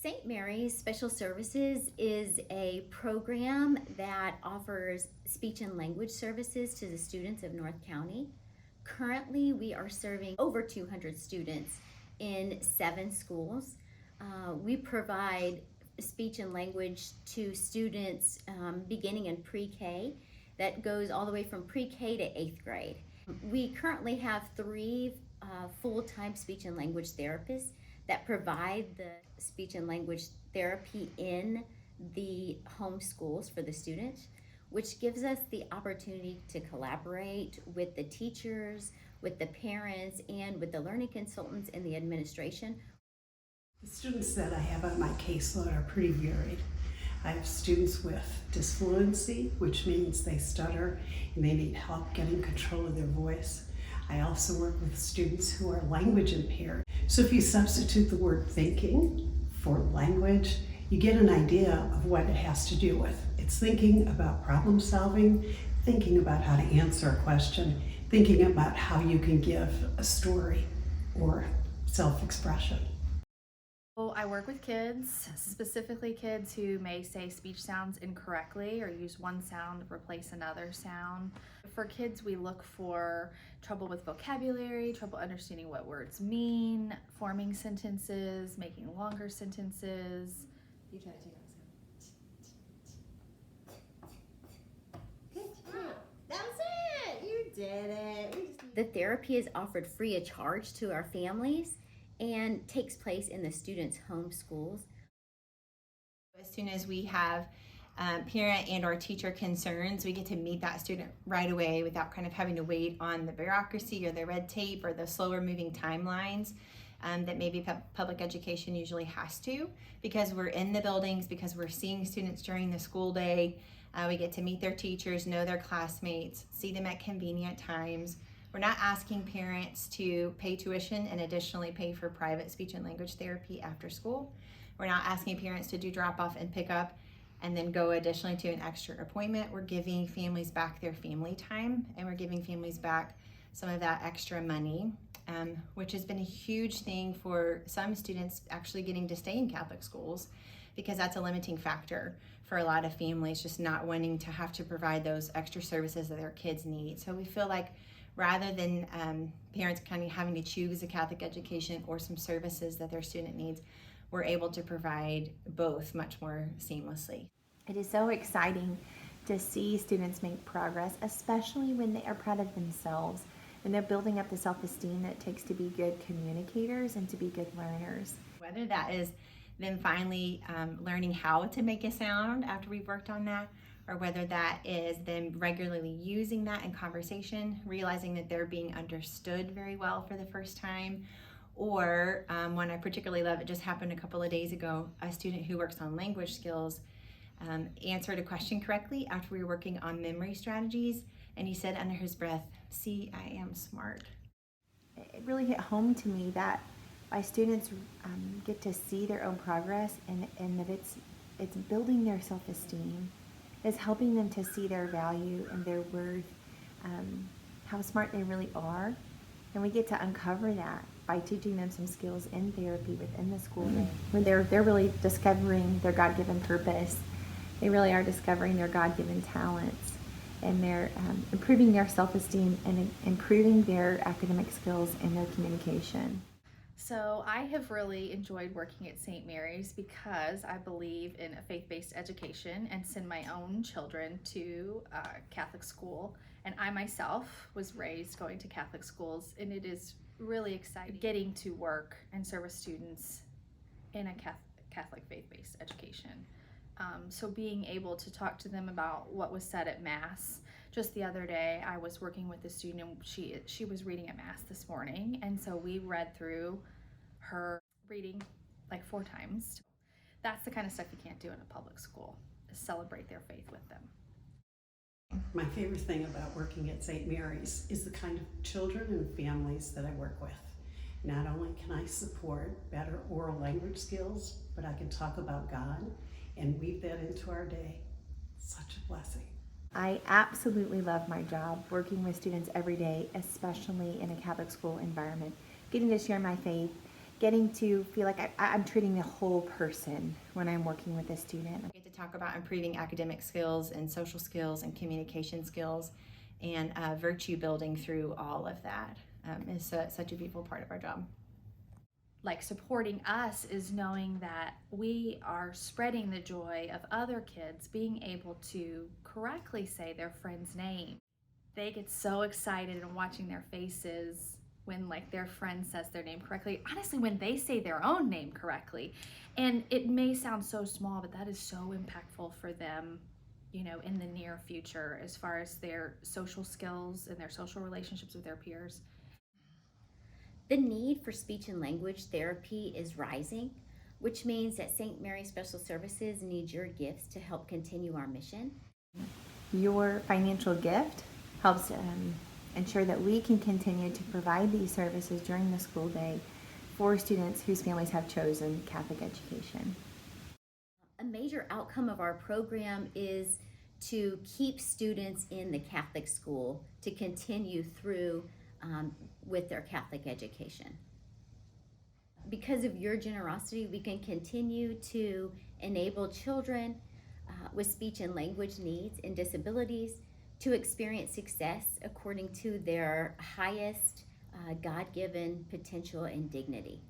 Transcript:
St. Mary's Special Services is a program that offers speech and language services to the students of North County. Currently, we are serving over 200 students in 7 schools. We provide speech and language to students beginning in pre-K that goes all the way from pre-K to 8th grade. We currently have 3 full-time speech and language therapists that provide the speech and language therapy in the home schools for the students, which gives us the opportunity to collaborate with the teachers, with the parents, and with the learning consultants and the administration. The students that I have on my caseload are pretty varied. I have students with dysfluency, which means they stutter and they need help getting control of their voice. I also work with students who are language impaired. So if you substitute the word thinking for language, you get an idea of what it has to do with. It's thinking about problem solving, thinking about how to answer a question, thinking about how you can give a story or self-expression. Well, I work with kids, specifically kids who may say speech sounds incorrectly or use one sound to replace another sound. For kids, we look for trouble with vocabulary, trouble understanding what words mean, forming sentences, making longer sentences. You try to take Good job. That was it. You did it. The therapy is offered free of charge to our families and takes place in the students' home schools. As soon as we have parent and or teacher concerns, we get to meet that student right away without kind of having to wait on the bureaucracy or the red tape or the slower moving timelines that maybe public education usually has to, because we're in the buildings, because we're seeing students during the school day. We get to meet their teachers, know their classmates, see them at convenient times. We're not asking parents to pay tuition and additionally pay for private speech and language therapy after school. We're not asking parents to do drop off and pick up and then go additionally to an extra appointment. We're giving families back their family time, and we're giving families back some of that extra money, which has been a huge thing for some students actually getting to stay in Catholic schools, because that's a limiting factor for a lot of families, just not wanting to have to provide those extra services that their kids need. So we feel like rather than parents kind of having to choose a Catholic education or some services that their student needs, we're able to provide both much more seamlessly. It is so exciting to see students make progress, especially when they are proud of themselves and they're building up the self-esteem that it takes to be good communicators and to be good learners. Whether that is them finally learning how to make a sound after we've worked on that, or whether that is them regularly using that in conversation, realizing that they're being understood very well for the first time, or one I particularly love, it just happened a couple of days ago, a student who works on language skills answered a question correctly after we were working on memory strategies, and he said under his breath, "See, I am smart." It really hit home to me that my students get to see their own progress, and that it's building their self-esteem. It's helping them to see their value and their worth, how smart they really are. And we get to uncover that by teaching them some skills in therapy within the school day, when they're really discovering their God-given purpose. They really are discovering their God-given talents, and they're improving their self-esteem and improving their academic skills and their communication. So I have really enjoyed working at St. Mary's because I believe in a faith-based education and send my own children to Catholic school. And I myself was raised going to Catholic schools, and it is really exciting getting to work and service students in a Catholic faith-based education. So being able to talk to them about what was said at Mass. Just the other day, I was working with a student, and she was reading at Mass this morning, and so we read through her reading like 4 times. That's the kind of stuff you can't do in a public school, is celebrate their faith with them. My favorite thing about working at St. Mary's is the kind of children and families that I work with. Not only can I support better oral language skills, but I can talk about God and weave that into our day. Such a blessing. I absolutely love my job, working with students every day, especially in a Catholic school environment, getting to share my faith getting to feel like I'm treating the whole person when I'm working with a student. We get to talk about improving academic skills and social skills and communication skills and virtue building through all of that is such a beautiful part of our job. Like supporting us is knowing that we are spreading the joy of other kids being able to correctly say their friend's name. They get so excited and watching their faces when like their friend says their name correctly. Honestly, when they say their own name correctly. And it may sound so small, but that is so impactful for them, you know, in the near future as far as their social skills and their social relationships with their peers. The need for speech and language therapy is rising, which means that St. Mary Special Services needs your gifts to help continue our mission. Your financial gift helps ensure that we can continue to provide these services during the school day for students whose families have chosen Catholic education. A major outcome of our program is to keep students in the Catholic school to continue through with their Catholic education. Because of your generosity, we can continue to enable children with speech and language needs and disabilities to experience success according to their highest God-given potential and dignity.